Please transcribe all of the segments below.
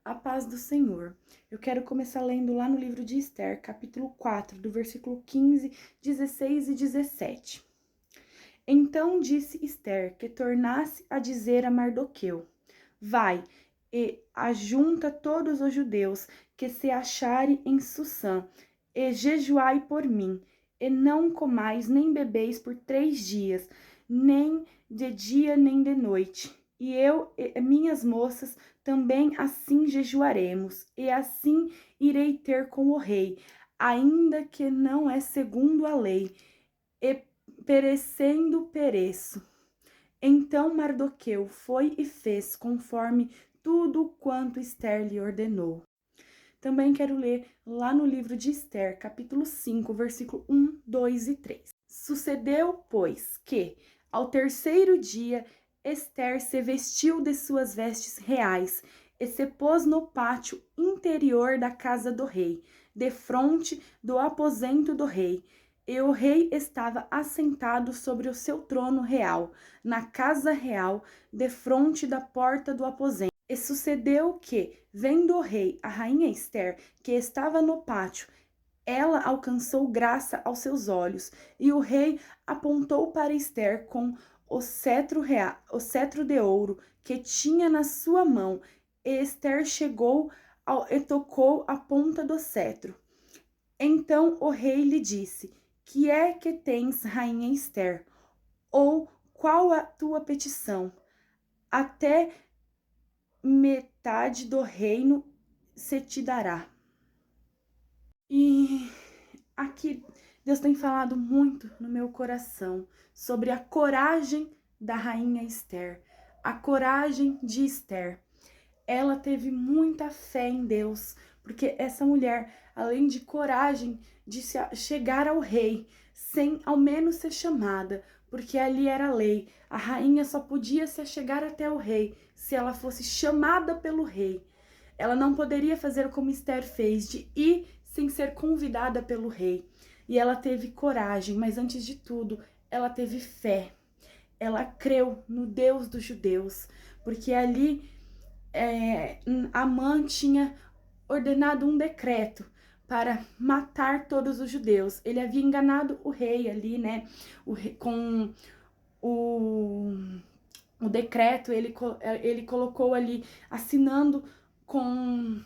A paz do Senhor. Eu quero começar lendo lá no livro de Esther, capítulo 4, do versículo 15, 16 e 17. Então disse Esther que tornasse a dizer a Mardoqueu: Vai e ajunta todos os judeus que se acharem em Susã, e jejuai por mim, e não comais nem bebeis por 3 dias, nem de dia nem de noite. E eu e minhas moças também assim jejuaremos, e assim irei ter com o rei, ainda que não é segundo a lei, e perecendo pereço. Então Mardoqueu foi e fez conforme tudo quanto Esther lhe ordenou. Também quero ler lá no livro de Esther, capítulo 5, versículo 1, 2 e 3. Sucedeu, pois, que, ao terceiro dia, Esther se vestiu de suas vestes reais e se pôs no pátio interior da casa do rei, defronte do aposento do rei. E o rei estava assentado sobre o seu trono real, na casa real, defronte da porta do aposento. E sucedeu que, vendo o rei a rainha Esther, que estava no pátio, ela alcançou graça aos seus olhos, e o rei apontou para Esther com o cetro de ouro que tinha na sua mão, e Esther chegou e tocou a ponta do cetro. Então o rei lhe disse: Que é que tens, rainha Esther? Ou qual a tua petição? Até metade do reino se te dará. E aqui Deus tem falado muito no meu coração sobre a coragem da rainha Esther, a coragem de Esther. Ela teve muita fé em Deus, porque essa mulher, além de coragem de chegar ao rei, sem ao menos ser chamada, porque ali era lei, a rainha só podia se chegar até o rei se ela fosse chamada pelo rei. Ela não poderia fazer como Esther fez, de ir sem ser convidada pelo rei. E ela teve coragem, mas antes de tudo, ela teve fé. Ela creu no Deus dos judeus, porque ali Amã tinha ordenado um decreto para matar todos os judeus. Ele havia enganado o rei ali, né? Com o decreto, ele colocou ali, assinando com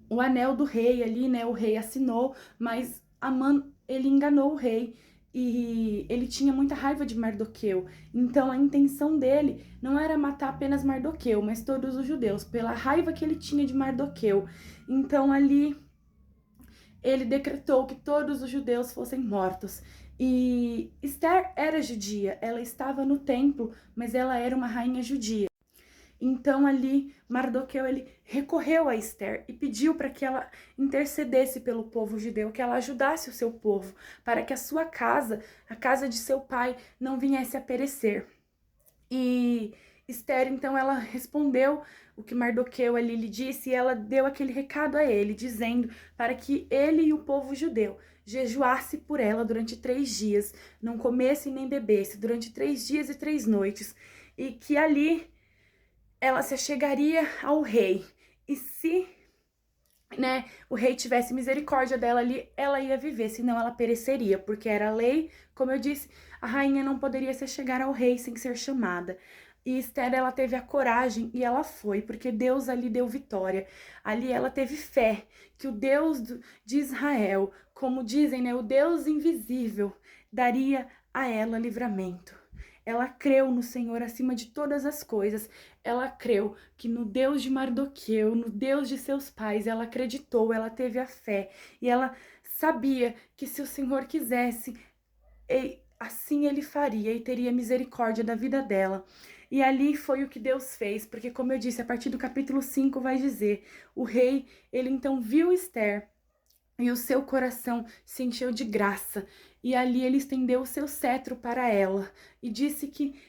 o anel do rei ali, né? O rei assinou, mas Amã, ele enganou o rei. E ele tinha muita raiva de Mardoqueu. Então a intenção dele não era matar apenas Mardoqueu, mas todos os judeus, pela raiva que ele tinha de Mardoqueu. Então ali ele decretou que todos os judeus fossem mortos. E Esther era judia, ela estava no templo, mas ela era uma rainha judia. Então ali Mardoqueu ele recorreu a Esther e pediu para que ela intercedesse pelo povo judeu, que ela ajudasse o seu povo, para que a sua casa, a casa de seu pai, não viesse a perecer. E Esther, então, ela respondeu o que Mardoqueu ali lhe disse, e ela deu aquele recado a ele, dizendo para que ele e o povo judeu jejuasse por ela durante 3 dias, não comesse nem bebesse, durante 3 dias e 3 noites, e que ali ela se achegaria ao rei. E se, né, o rei tivesse misericórdia dela ali, ela ia viver, senão ela pereceria, porque era lei, como eu disse, a rainha não poderia se chegar ao rei sem ser chamada. E Esther, ela teve a coragem e ela foi, porque Deus ali deu vitória. Ali ela teve fé que o Deus de Israel, como dizem, né, o Deus invisível, daria a ela livramento. Ela creu no Senhor acima de todas as coisas. Ela creu que no Deus de Mardoqueu, no Deus de seus pais, ela acreditou, ela teve a fé. E ela sabia que se o Senhor quisesse, assim ele faria e teria misericórdia da vida dela. E ali foi o que Deus fez, porque como eu disse, a partir do capítulo 5 vai dizer, o rei, ele então viu Esther, e o seu coração se encheu de graça. E ali ele estendeu o seu cetro para ela e disse que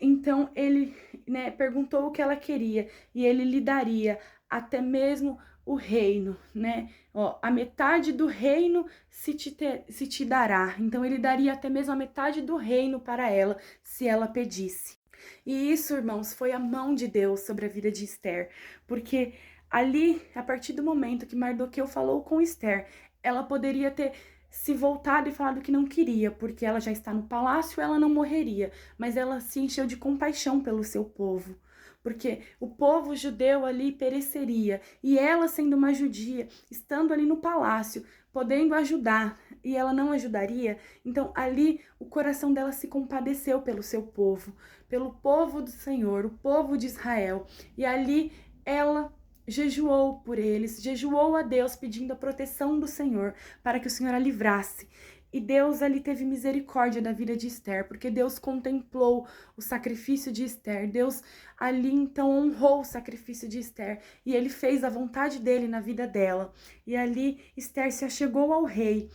então ele, né, perguntou o que ela queria e ele lhe daria até mesmo o reino, né? Ó, a metade do reino se te dará. Então ele daria até mesmo a metade do reino para ela, se ela pedisse. E isso, irmãos, foi a mão de Deus sobre a vida de Esther, porque Ali, a partir do momento que Mardoqueu falou com Esther, ela poderia ter se voltado e falado que não queria, porque ela já está no palácio, ela não morreria, mas ela se encheu de compaixão pelo seu povo, porque o povo judeu ali pereceria, e ela, sendo uma judia, estando ali no palácio, podendo ajudar, e ela não ajudaria, então ali o coração dela se compadeceu pelo seu povo, pelo povo do Senhor, o povo de Israel, e ali ela jejuou por eles, jejuou a Deus pedindo a proteção do Senhor, para que o Senhor a livrasse. E Deus ali teve misericórdia da vida de Esther, porque Deus contemplou o sacrifício de Esther. Deus ali então honrou o sacrifício de Esther e ele fez a vontade dele na vida dela. E ali Esther se achegou ao rei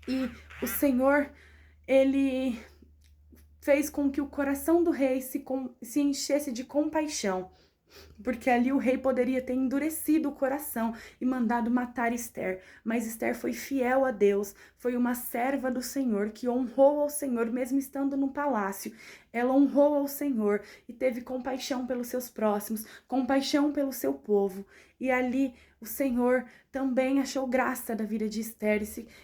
e o Senhor, ele fez com que o coração do rei se enchesse de compaixão, porque ali o rei poderia ter endurecido o coração e mandado matar Esther, mas Esther foi fiel a Deus, foi uma serva do Senhor que honrou ao Senhor mesmo estando no palácio. Ela honrou ao Senhor e teve compaixão pelos seus próximos, compaixão pelo seu povo. E ali o Senhor também achou graça da vida de Esther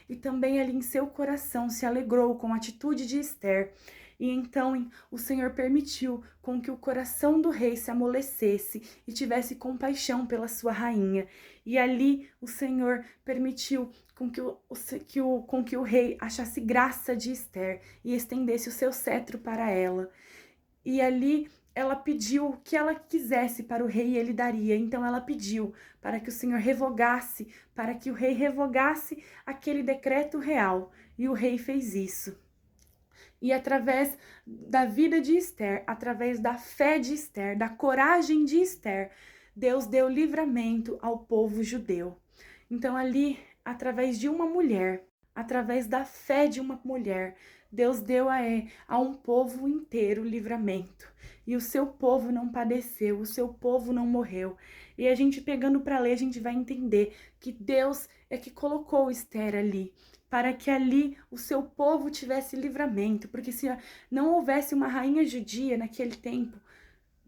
e também ali em seu coração se alegrou com a atitude de Esther. E então o Senhor permitiu com que o coração do rei se amolecesse e tivesse compaixão pela sua rainha. E ali o Senhor permitiu com que o rei achasse graça de Esther e estendesse o seu cetro para ela. E ali ela pediu o que ela quisesse para o rei e ele daria. Então ela pediu para que o Senhor revogasse, para que o rei revogasse aquele decreto real. E o rei fez isso. E através da vida de Esther, através da fé de Esther, da coragem de Esther, Deus deu livramento ao povo judeu. Então ali, através de uma mulher, através da fé de uma mulher, Deus deu a um povo inteiro livramento. E o seu povo não padeceu, o seu povo não morreu. E a gente pegando para ler, a gente vai entender que Deus é que colocou Esther ali, para que ali o seu povo tivesse livramento, porque se não houvesse uma rainha judia naquele tempo,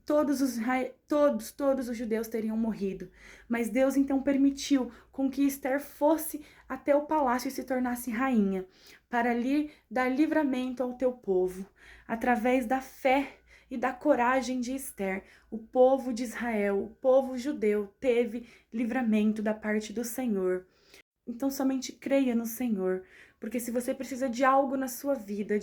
todos os judeus teriam morrido. Mas Deus então permitiu com que Esther fosse até o palácio e se tornasse rainha, para ali dar livramento ao teu povo. Através da fé e da coragem de Esther, o povo de Israel, o povo judeu, teve livramento da parte do Senhor. Então somente creia no Senhor, porque se você precisa de algo na sua vida,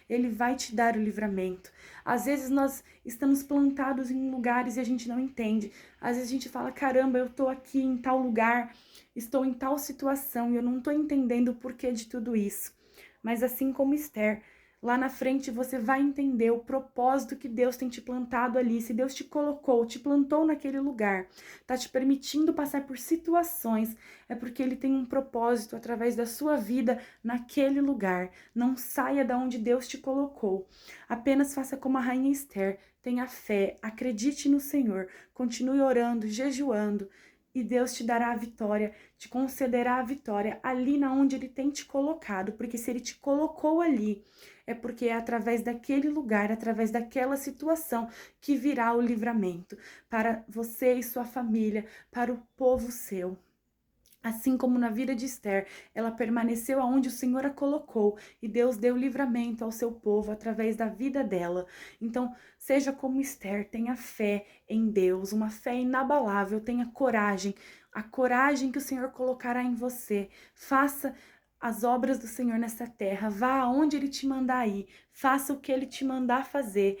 Ele vai te dar o livramento. Às vezes nós estamos plantados em lugares e a gente não entende. Às vezes a gente fala, caramba, eu tô aqui em tal lugar, estou em tal situação e eu não tô entendendo o porquê de tudo isso. Mas assim como Esther, lá na frente você vai entender o propósito que Deus tem te plantado ali. Se Deus te colocou, te plantou naquele lugar, tá te permitindo passar por situações, é porque Ele tem um propósito através da sua vida naquele lugar. Não saia da onde Deus te colocou. Apenas faça como a rainha Esther, tenha fé, acredite no Senhor, continue orando, jejuando, e Deus te dará a vitória, te concederá a vitória ali na onde Ele tem te colocado, porque se Ele te colocou ali, é porque é através daquele lugar, através daquela situação que virá o livramento para você e sua família, para o povo seu. Assim como na vida de Esther, ela permaneceu aonde o Senhor a colocou e Deus deu livramento ao seu povo através da vida dela. Então, seja como Esther, tenha fé em Deus, uma fé inabalável, tenha coragem, a coragem que o Senhor colocará em você. Faça as obras do Senhor nessa terra, vá aonde Ele te mandar ir, faça o que Ele te mandar fazer.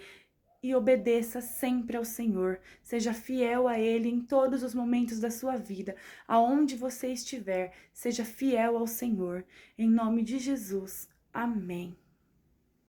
E obedeça sempre ao Senhor, seja fiel a Ele em todos os momentos da sua vida, aonde você estiver, seja fiel ao Senhor, em nome de Jesus, amém.